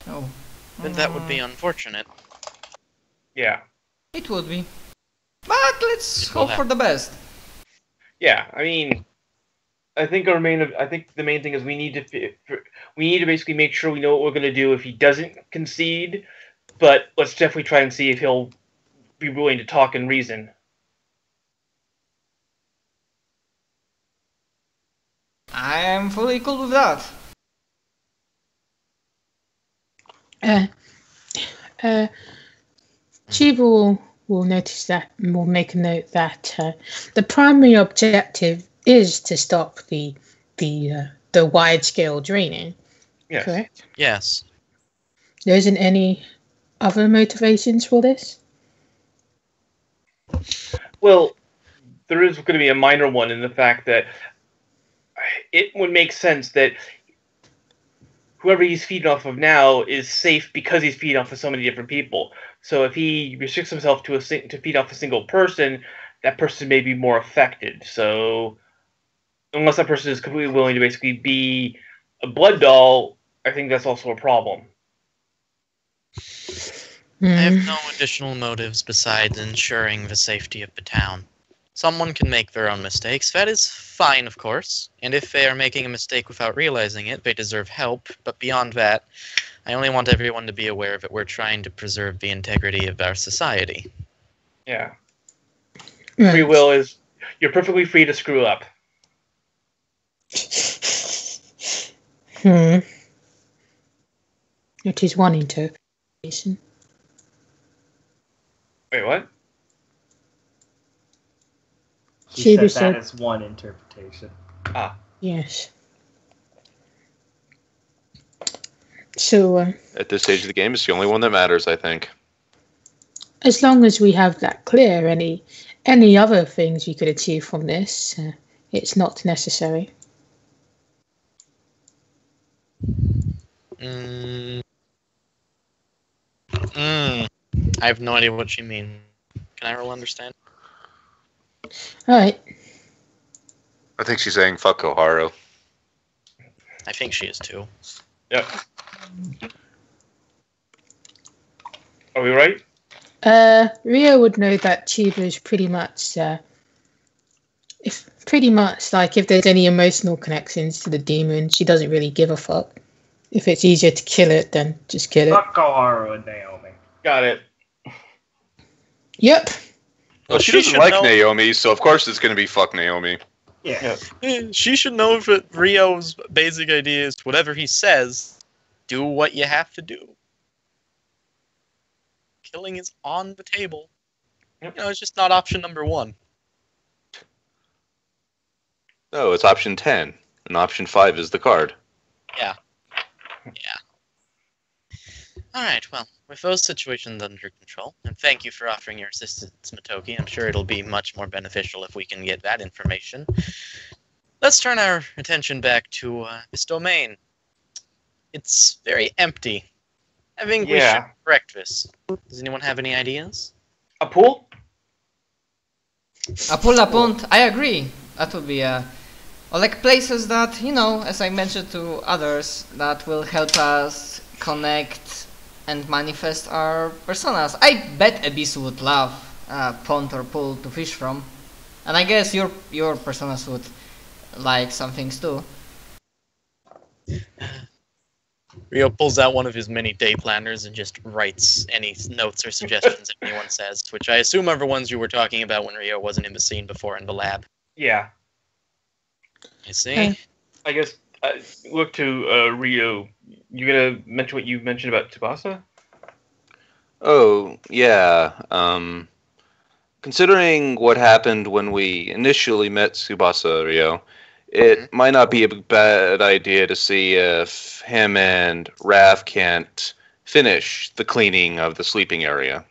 Oh. Then that would be unfortunate. Yeah. It would be. But let's hope for the best. Yeah, I mean, I think the main thing is we need to basically make sure we know what we're going to do if he doesn't concede, but let's definitely try and see if he'll be willing to talk and reason. I am fully cool with that. Chiba will notice that and will make a note that the primary objective is to stop the wide-scale draining. Yes. Correct? Yes. There isn't any other motivations for this? Well, there is going to be a minor one in the fact that it would make sense that whoever he's feeding off of now is safe because he's feeding off of so many different people. So if he restricts himself to feed off a single person, that person may be more affected. So unless that person is completely willing to basically be a blood doll, I think that's also a problem. I have no additional motives besides ensuring the safety of the town. Someone can make their own mistakes. That is fine, of course. And if they are making a mistake without realizing it, they deserve help. But beyond that, I only want everyone to be aware that we're trying to preserve the integrity of our society. Yeah. Free will is... You're perfectly free to screw up. It is one interpretation. Wait, what? She said that is one interpretation. Ah. Yes. So... at this stage of the game, it's the only one that matters, I think. As long as we have that clear, any other things we could achieve from this, it's not necessary. I have no idea what you mean. Can I roll understand? Alright. I think she's saying fuck Koharu. I think she is too. Yep. Are we right? Rio would know that Chiba is pretty much if there's any emotional connections to the demon, she doesn't really give a fuck. If it's easier to kill it, then just kill it. Fuck Koharu and Naomi. Got it. Yep. Well, she doesn't like Naomi, so of course it's going to be fuck Naomi. Yeah. She should know that Rio's basic idea is whatever he says, do what you have to do. Killing is on the table. Yep. It's just not option number 1. No, it's option 10, and option 5 is the card. Yeah. Alright, well, with those situations under control, and thank you for offering your assistance, Matoki. I'm sure it'll be much more beneficial if we can get that information. Let's turn our attention back to this domain. It's very empty. I think we should correct this. Does anyone have any ideas? A pool? A pool, a pond, I agree. That would be or like places that, as I mentioned to others, that will help us connect and manifest our personas. I bet Abyss would love a pond or pool to fish from. And I guess your personas would like some things too. Rio pulls out one of his many day planners and just writes any notes or suggestions anyone says, which I assume are the ones you were talking about when Rio wasn't in the scene before in the lab. Yeah. I see. I guess, look to Rio. You gonna mention what you mentioned about Tsubasa? Oh, yeah. Considering what happened when we initially met Tsubasa, Rio, it might not be a bad idea to see if him and Raph can't finish the cleaning of the sleeping area.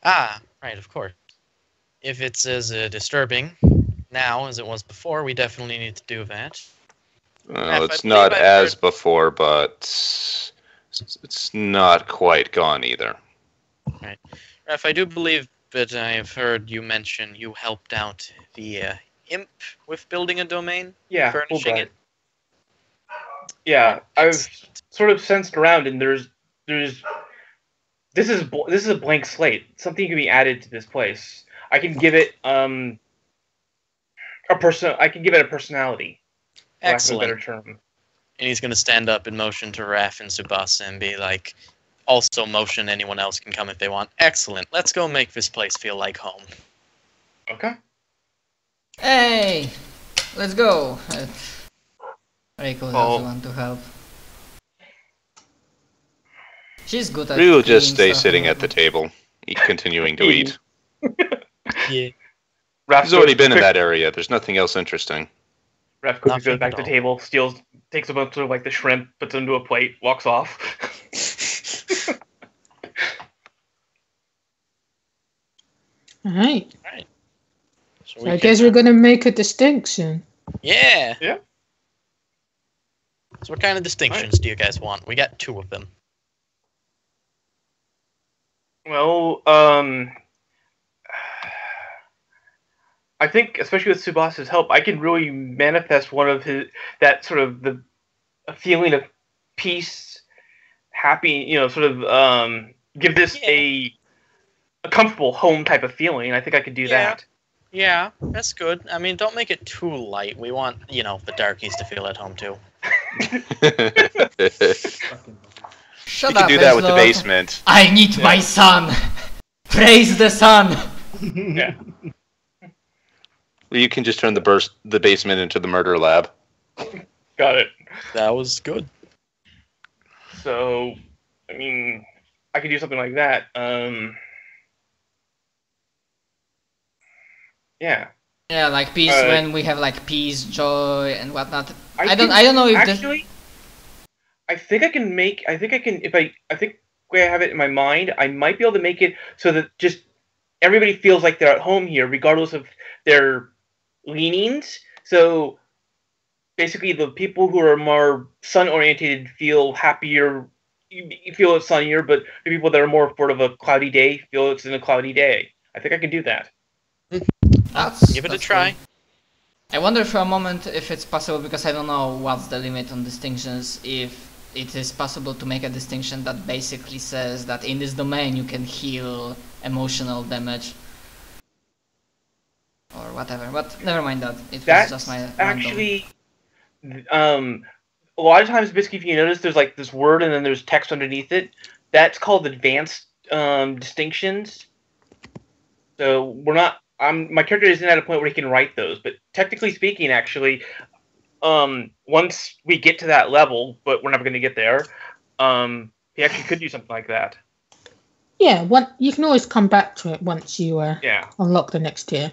Ah, right, of course. If it's as disturbing now as it was before, we definitely need to do that. Well, it's not as before, but it's not quite gone either. Right. Raph, I do believe that I have heard you mention you helped out the imp with building a domain? Yeah, furnishing it. Yeah, I've sort of sensed around, and this is a blank slate. Something can be added to this place. I can give it I can give it a personality. For lack of a better term. And he's gonna stand up and motion to Raph and Tsubasa and be like, also motion anyone else can come if they want. Excellent. Let's go make this place feel like home. Okay. Hey, let's go. Reiko doesn't want to help. She's good at. We will just stay sitting at the table, continuing to eat. Yeah. He's already been in that area. There's nothing else interesting. Raph quickly goes back to the table, takes a bunch of like the shrimp, puts it into a plate, walks off. Alright. So I guess we're gonna make a distinction. Yeah. Yeah. So what kind of distinctions do you guys want? We got 2 of them. Well, I think, especially with Tsubasa's help, I can really manifest one of a feeling of peace, happy, give this a comfortable home type of feeling. I think I could do that. Yeah, that's good. I mean, don't make it too light. We want, the darkies to feel at home too. Shut you can do that with the basement. I need my son. Praise the sun. Yeah. Well, you can just turn the basement into the murder lab. Got it. That was good. So, I mean, I could do something like that. Yeah. Yeah, like peace when we have like peace, joy, and whatnot. I don't know if actually. I think I can if I think the way I have it in my mind, I might be able to make it so that just everybody feels like they're at home here, regardless of their leanings. So basically, the people who are more sun-oriented feel happier, you feel it's sunnier, but the people that are more sort of a cloudy day feel it's in a cloudy day. I think I can do that. Give it a try. Cool. I wonder for a moment if it's possible, because I don't know what's the limit on distinctions, if it is possible to make a distinction that basically says that in this domain you can heal emotional damage. Or whatever, but never mind that. Was just my actually, a lot of times, basically, if you notice, there's like this word and then there's text underneath it. That's called advanced distinctions. So we're not. My character isn't at a point where he can write those, but technically speaking, actually, once we get to that level, but we're never going to get there, he actually could do something like that. Yeah, you can always come back to it once you unlock the next tier.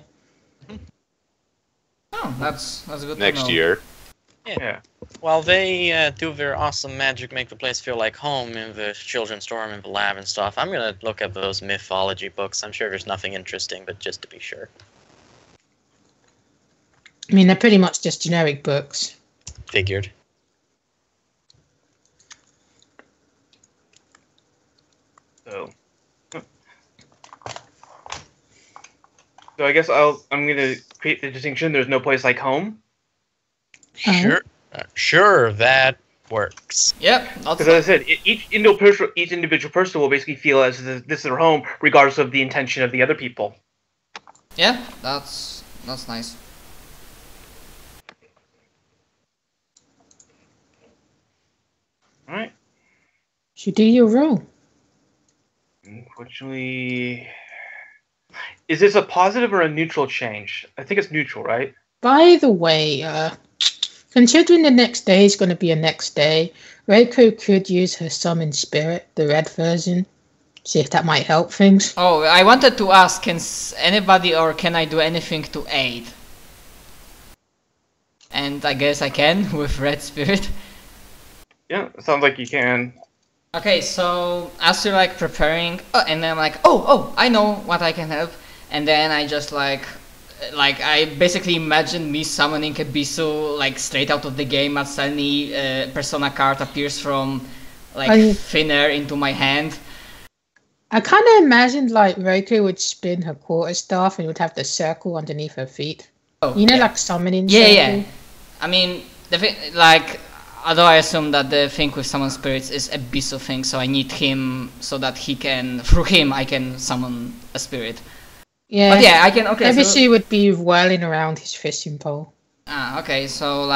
Oh, that's good. Next year. Yeah. While they do their awesome magic, make the place feel like home in the children's dorm and the lab and stuff, I'm gonna look at those mythology books. I'm sure there's nothing interesting, but just to be sure. I mean, they're pretty much just generic books. Figured. So I guess I'm gonna create the distinction. There's no place like home. Sure, that works. Yep. Because as I said, each individual person will basically feel as this is their home, regardless of the intention of the other people. Yeah, that's nice. All right. You do your roll. Unfortunately, is this a positive or a neutral change? I think it's neutral, right? By the way, considering the next day is going to be a next day, Reiko could use her summon spirit, the red version. See if that might help things. Oh, I wanted to ask, can anybody or can I do anything to aid? And I guess I can with red spirit. Yeah, it sounds like you can. Okay, so as you're like preparing, and then I'm like, oh, I know what I can help, and then I just like I basically imagine me summoning a Bisu like straight out of the game as any Persona card appears from like thin air into my hand. I kind of imagined like Reiko would spin her quarterstaff and would have the circle underneath her feet. Oh, you know, like summoning. Yeah. I mean, although I assume that the thing with summon spirits is a Bisu thing, so I need him so that he can, through him, I can summon a spirit. Yeah. But yeah, I can. Okay. Ebisu would be whirling around his fishing pole. Okay. So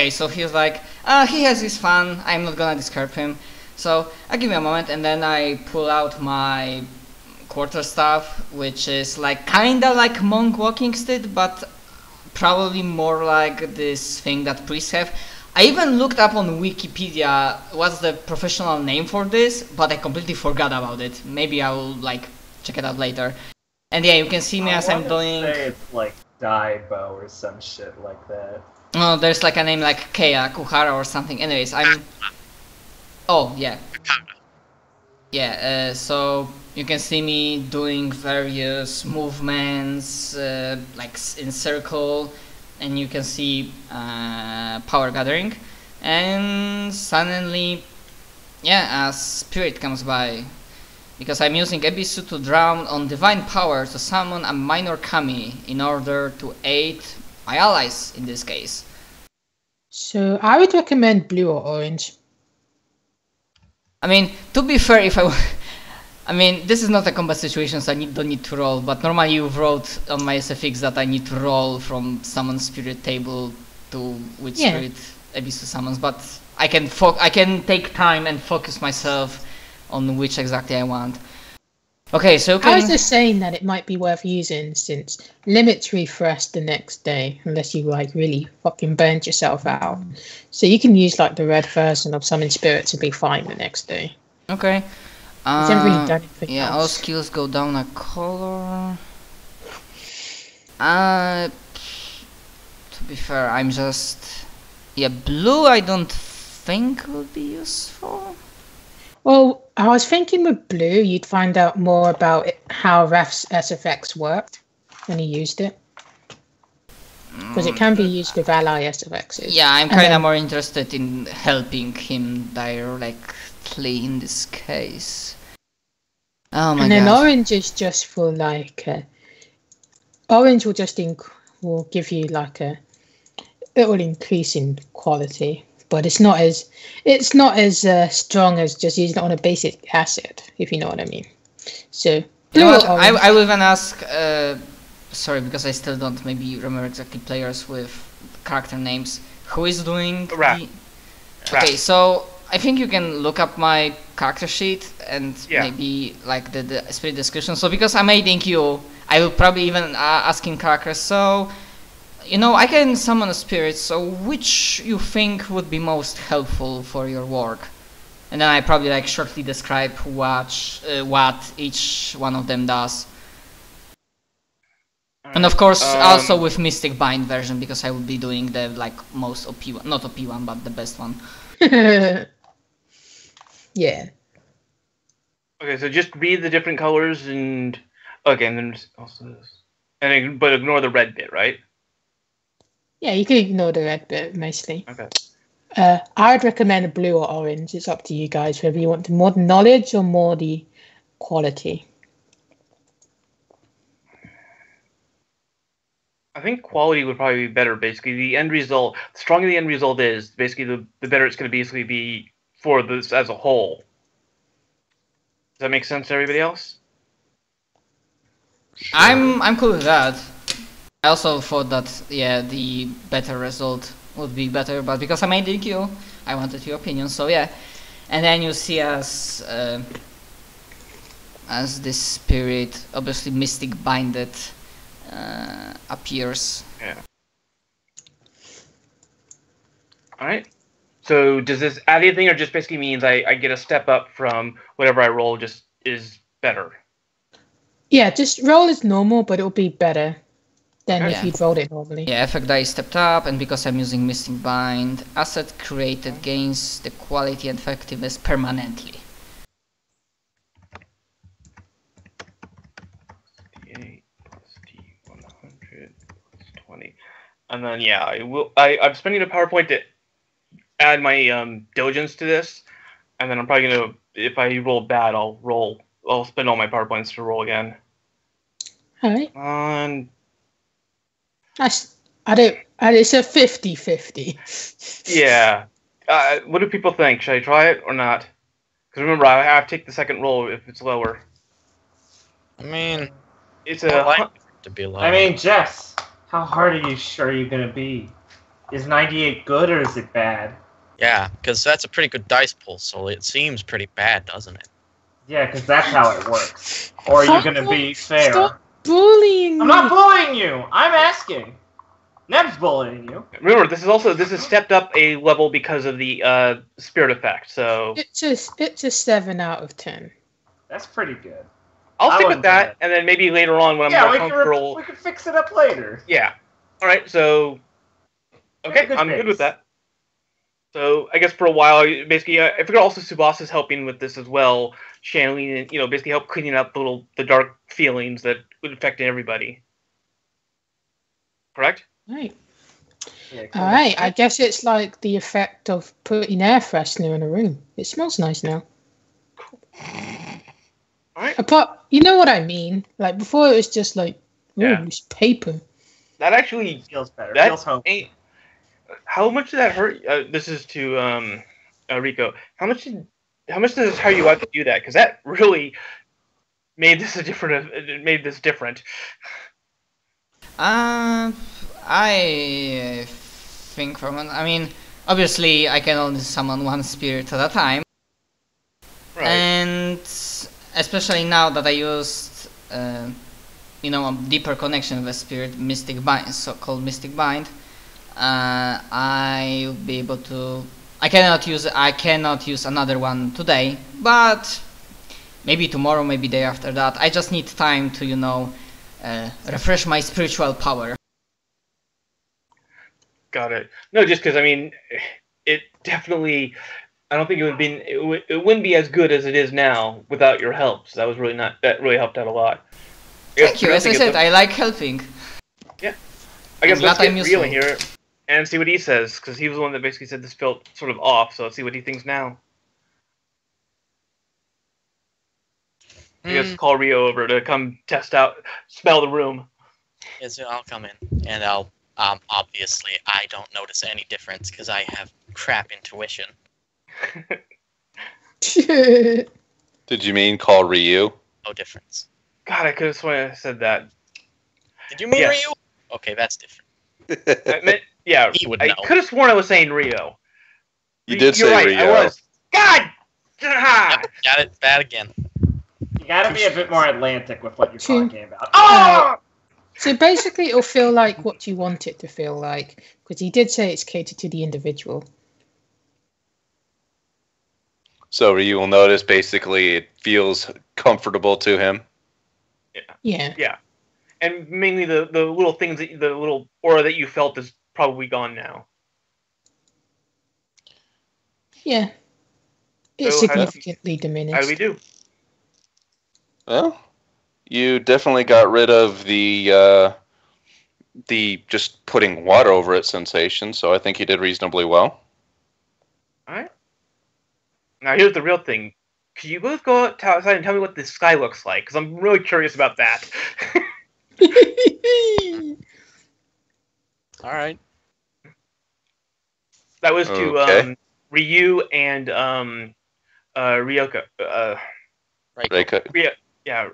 so he's like, he has his fun. I'm not gonna disturb him. So I give me a moment, and then I pull out my quarterstaff, which is like kinda like monk walking stick, but probably more like this thing that priests have. I even looked up on Wikipedia what's the professional name for this, but I completely forgot about it. Maybe I will like check it out later. And yeah, you can see me as I'm doing. Say it's like Daibo or some shit like that. Oh, there's like a name like Kea, Kuhara or something. Anyways, I'm. Oh yeah. Yeah. So you can see me doing various movements, like in circle, and you can see power gathering, and suddenly, yeah, a spirit comes by. Because I'm using Ebisu to draw on divine power to summon a minor kami in order to aid my allies in this case. So I would recommend blue or orange. I mean, to be fair, I mean, this is not a combat situation, so I don't need to roll, but normally you wrote on my SFX that I need to roll from summon spirit table to which spirit Ebisu summons, but I can take time and focus myself on which exactly I want. Okay, so I was just saying that it might be worth using since limits refresh the next day unless you like really fucking burnt yourself out. So you can use like the red version of Summon Spirit to be fine the next day. Okay. You haven't really done anything yeah, else. all skills go down a color. To be fair, I'm just blue I don't think would be useful. Well, I was thinking with blue, you'd find out more about how Raf's SFX worked when he used it. Because it can be used with ally SFXs. Yeah, I'm kind of more interested in helping him directly in this case. Oh my god. And then orange is just for like... orange will just will give you like it will increase in quality. But it's not as strong as just using it on a basic asset, if you know what I mean. So you know what? I will even ask. Sorry, because I still don't maybe remember exactly players with character names. Who is doing? Okay, so I think you can look up my character sheet and maybe like the spirit description. So because I'm aiding you, I will probably even asking characters. So. You know, I can summon a spirit, so which you think would be most helpful for your work? And then I probably like shortly describe what each one of them does. And of course, also with Mystic Bind version, because I will be doing the like most OP one, not OP one, but the best one. Yeah. Okay, so just read the different colors and and then also this, but ignore the red bit, right? Yeah, you can ignore the red bit mostly. Okay. I would recommend blue or orange. It's up to you guys whether you want more knowledge or more the quality. I think quality would probably be better. Basically, the end result, the stronger the end result is, basically the better it's going to basically be for this as a whole. Does that make sense to everybody else? Sure. I'm cool with that. I also thought that the better result would be better, but because I'm aiding you, I wanted your opinion. So yeah, and then you see as this spirit, obviously mystic binded, appears. Yeah. All right. So does this add anything, or just basically means I get a step up from whatever I roll? Just is better. Yeah, just roll as normal, but it'll be better than if you'd rolled it normally. Yeah, effect die stepped up, and because I'm using Mystic Bind, asset created gains the quality and effectiveness permanently. 68 plus D100 plus 20. And then I'm spending a PowerPoint to add my diligence to this, and then I'm probably gonna, if I roll bad, I'll spend all my PowerPoints to roll again. Alright. It's a 50-50. Yeah. What do people think? Should I try it or not? Because remember, I have to take the second roll if it's lower. I mean, It's I a like it to be low. I mean, Jess, how hard are you sure you're gonna be? Is 98 good or is it bad? Yeah, because that's a pretty good dice pool, so it seems pretty bad, doesn't it? Yeah, because that's how it works. Or are you gonna be fair? Stop bullying I'm me. not bullying you! I'm asking! Neb's bullying you. remember, this is stepped up a level because of the spirit effect. So It's a 7 out of 10. That's pretty good. I'll I stick wouldn't with that, do that. and then maybe later on when I'm more comfortable. We can fix it up later. Yeah. All right. So okay, Good I'm fix. good with that. So I guess for a while, basically, I figure also Subasa's helping with this as well, channeling and basically help cleaning up the dark feelings that would affect everybody. Correct? Right. Yeah, cool. Alright, I guess it's like the effect of putting air freshener in a room. It smells nice now. All right. Apart, you know what I mean? Like before it was just like, ooh, Yeah. it's paper. That actually Feels better. that Feels home. ain't. How much did that hurt? This is to Rico. How much does it hurt you out to do that? Because that really made this different. It made this different. I think I mean, obviously I can only summon one spirit at a time. Right. And especially now that I used, a deeper connection with a spirit, Mystic Bind, so-called Mystic Bind, I will be able to. I cannot use another one today, but maybe tomorrow, maybe day after that. I just need time to, refresh my spiritual power. Got it. No, just because I mean, it definitely. I don't think it wouldn't be as good as it is now without your help. So that really helped out a lot. Thank you. As I said, I like helping. I guess I'm let's glad I'm get real useful. in here and see what he says, because he was the one that basically said this felt sort of off. So let's see what he thinks now. I guess call Rio over to come smell the room. Yeah, so I'll come in, and I'll obviously I don't notice any difference because I have crap intuition. Did you mean call Ryu? No difference. God, I could have sworn I said that. Did you mean Yes. Ryu? Okay, that's different. I meant, yeah, He would I know. could have sworn I was saying Rio. You did You're say right, Ryu. I was. God! Ah! Yep, got it. Bad again. You gotta be a bit more Atlantic with what you're True. talking about. Oh! So basically it'll feel like what you want it to feel like. Because he did say it's catered to the individual. So Ryu will notice basically it feels comfortable to him. Yeah. Yeah. And mainly the little things, the little aura that you felt is probably gone now. Yeah. It's So how do- significantly How do diminished. we do? Well, you definitely got rid of the just putting water over it sensation, so I think you did reasonably well. Alright. Now here's the real thing. Could you both go outside and tell me what the sky looks like? Because I'm really curious about that. All right. That was to Okay. Ryu and Ryoko. Right. Reiko. Yeah,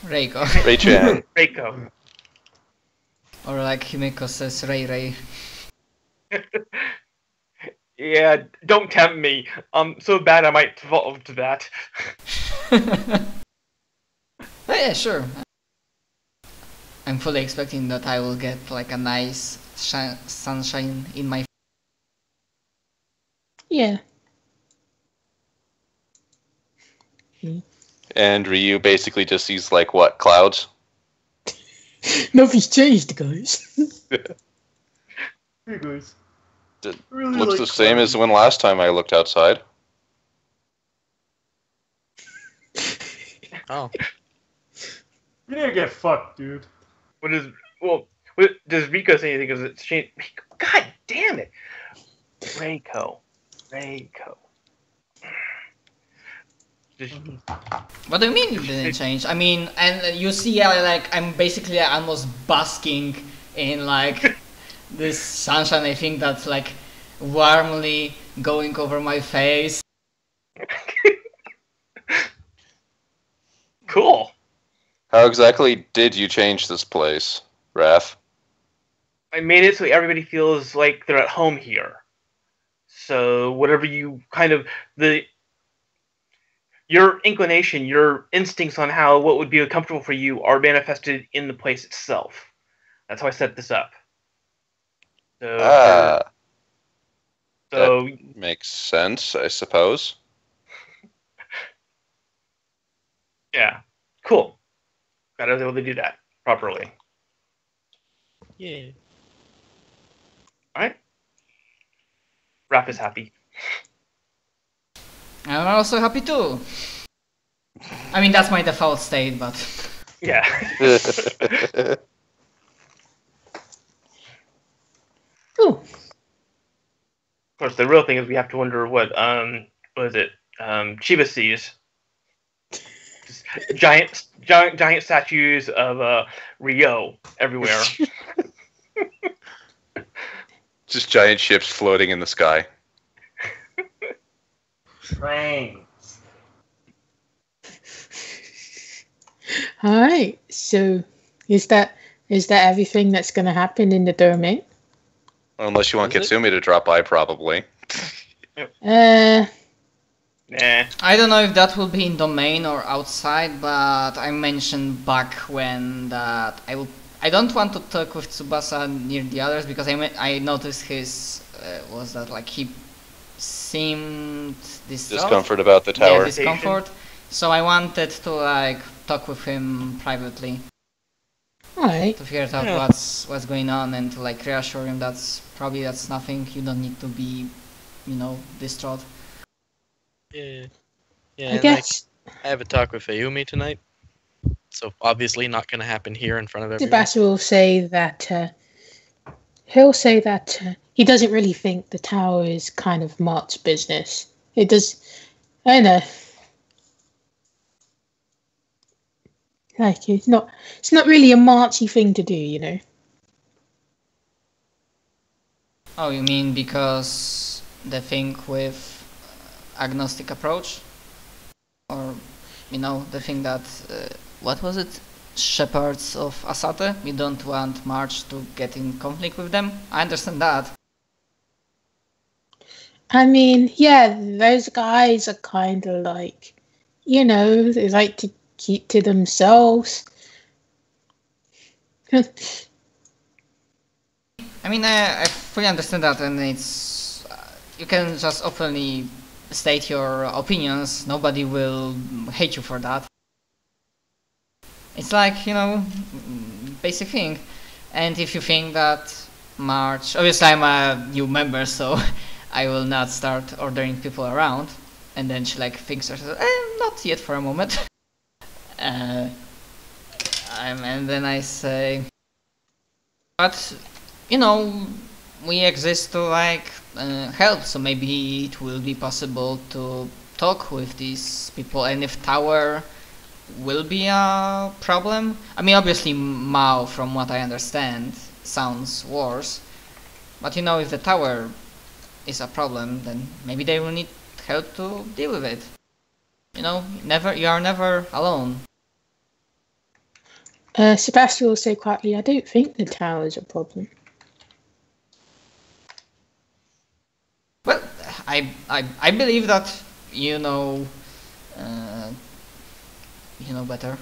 Reiko. Rei-chan. Reiko. Or like Himeko says, Ray. Yeah, don't tempt me. So bad I might evolve to that. Yeah, sure. I'm fully expecting that I will get like a nice sunshine in my. Yeah. And Ryu basically just sees like what, clouds? Nothing's changed, guys. Hey guys. It Really looks like the same clouds. as when last time I looked outside. Oh. You need to get fucked, dude. What does Rico say anything? Because it's changed. God damn it, Reiko. Just, What do you mean it didn't change? I mean, and you see, like I'm basically almost basking in like this sunshine. I think that's like warmly going over my face. Cool. How exactly did you change this place, Raph? I made it so everybody feels like they're at home here. So whatever you kind of your inclination, your instincts on how what would be comfortable for you are manifested in the place itself. That's how I set this up. So That makes sense, I suppose. Yeah, cool. Glad I was able to do that properly. Yeah. All right. Raph is happy. I'm also happy too. I mean, that's my default state, but... Yeah. Oh, Of course, the real thing is we have to wonder what is it? Chiba sees. Just giant statues of Ryo everywhere. Just giant ships floating in the sky. Trains. all right. So, is that everything that's going to happen in the domain? Unless you want Is it? Kitsumi to drop by, probably. Nah. I don't know if that will be in domain or outside, but I mentioned back when that I don't want to talk with Tsubasa near the others because I noticed his was that like he seemed distraught. Discomfort about the tower. Yeah, discomfort. So I wanted to like talk with him privately All right. to figure out Yeah. what's going on and to like reassure him that's nothing. You don't need to be, distraught. Yeah. Yeah. I and, guess I have a talk with Ayumi tonight. So obviously not going to happen here in front of everyone. Tsubasa will say that he'll say that he doesn't really think the tower is kind of M.A.R.C.H business. It does. I don't know. Like it's not really a M.A.R.C.y thing to do, you know. Oh, you mean because the thing with agnostic approach? Or, the thing that, what was it? Shepherds of Asate? We don't want M.A.R.C.H to get in conflict with them? I understand that. I mean, yeah, those guys are kind of like, they like to keep to themselves. I mean, I fully understand that, and it's... you can just openly state your opinions, nobody will hate you for that. It's like, basic thing. And if you think that M.A.R.C.H... obviously I'm a new member, so I will not start ordering people around. And then she like thinks herself, not yet for a moment. And then I say... but, we exist to like help, so maybe it will be possible to talk with these people, and if tower will be a problem, I mean obviously Mao, from what I understand, sounds worse, but if the tower is a problem, then maybe they will need help to deal with it. You are never alone. Sebastian will say quietly, I don't think the tower is a problem. Well, I believe that you know better.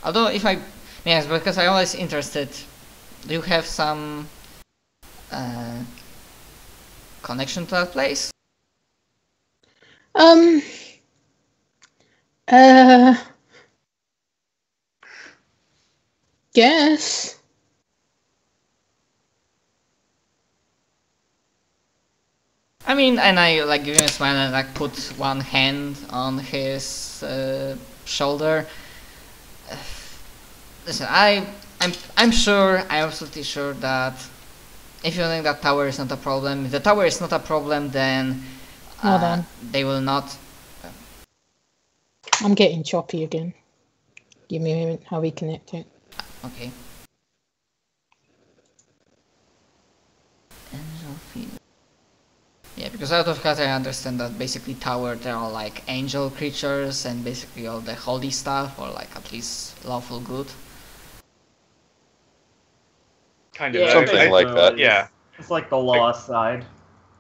Although if yes, because I'm always interested. Do you have some connection to that place? Guess. I mean, and I like give him a smile and like put one hand on his shoulder. Listen, I'm sure, I'm absolutely sure that if you think that tower is not a problem, if the tower is not a problem, then Hold on. they will not. I'm getting choppy again. Give me a moment, I'll reconnect it. Okay. Yeah, because out of cut I understand that basically tower there are like angel creatures and basically all the holy stuff, or like at least lawful good. Kind of. Yeah, Something like that. Yeah. It's like the lost side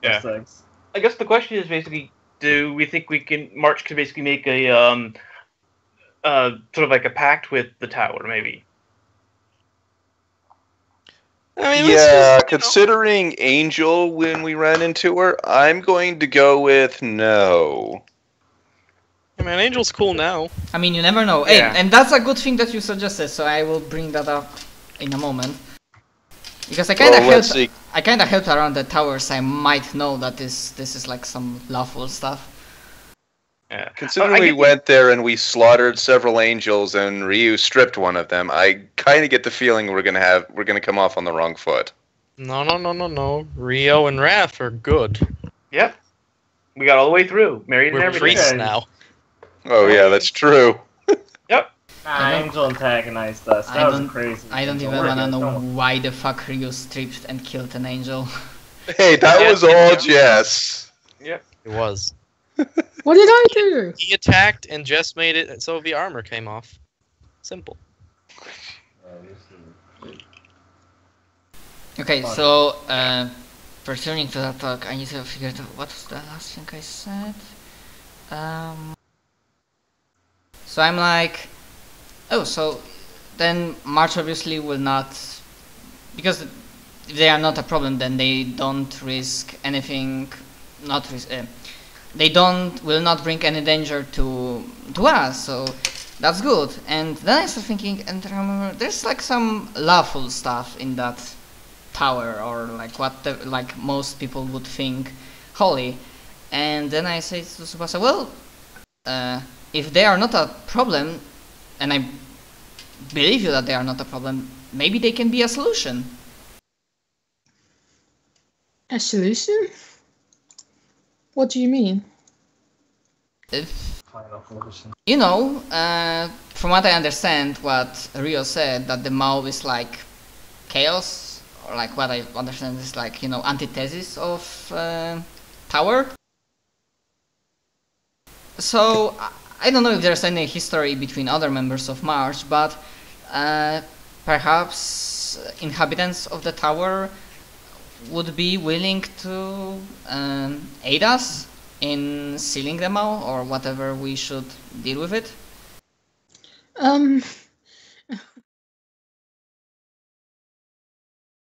Yeah. of things. I guess the question is basically, do we think M.A.R.C.H can basically make a sort of like a pact with the tower, maybe? I mean, Yeah, considering Angel when we ran into her, I'm going to go with no. I mean, Angel's cool now. I mean, you never know. Yeah. Hey, and that's a good thing that you suggested, so I will bring that up in a moment. Because I kind of Well, let's see. helped around the towers. I might know that this is like some lawful stuff. Yeah. Considering I we get- went there and we slaughtered several angels and Ryu stripped one of them, I kind of get the feeling we're gonna come off on the wrong foot. No. Rio and Wrath are good. Yep. We got all the way through. Married and We're everything. priests Okay. now. Oh yeah, that's true. Nah, Angel antagonized us. I That was don't- crazy. I don't even We're wanna good, know don't- why the fuck Ryu stripped and killed an angel. Hey, that Yeah, was all Jess. It was. What did I do? He attacked and just made it so the armor came off. Simple. Okay, Fine. so returning to that talk, I need to figure out what was the last thing I said. So I'm like, oh, so then M.A.R.C.H obviously will not, because if they are not a problem, then they don't risk anything. They will not bring any danger to us. So that's good. And then I started thinking, and I remember there's like some lawful stuff in that tower, or like like most people would think holy. And then I say to Tsubasa, well, if they are not a problem, and I believe you that they are not a problem, maybe they can be a solution. A solution? What do you mean? If, Final solution. you know, from what I understand, what Rio said, that the Mao is like chaos, or like what I understand is like, you know, antithesis of tower. So I don't know if there's any history between other members of M.A.R.C.H, but perhaps inhabitants of the tower would be willing to aid us in sealing them all, or whatever we should deal with it.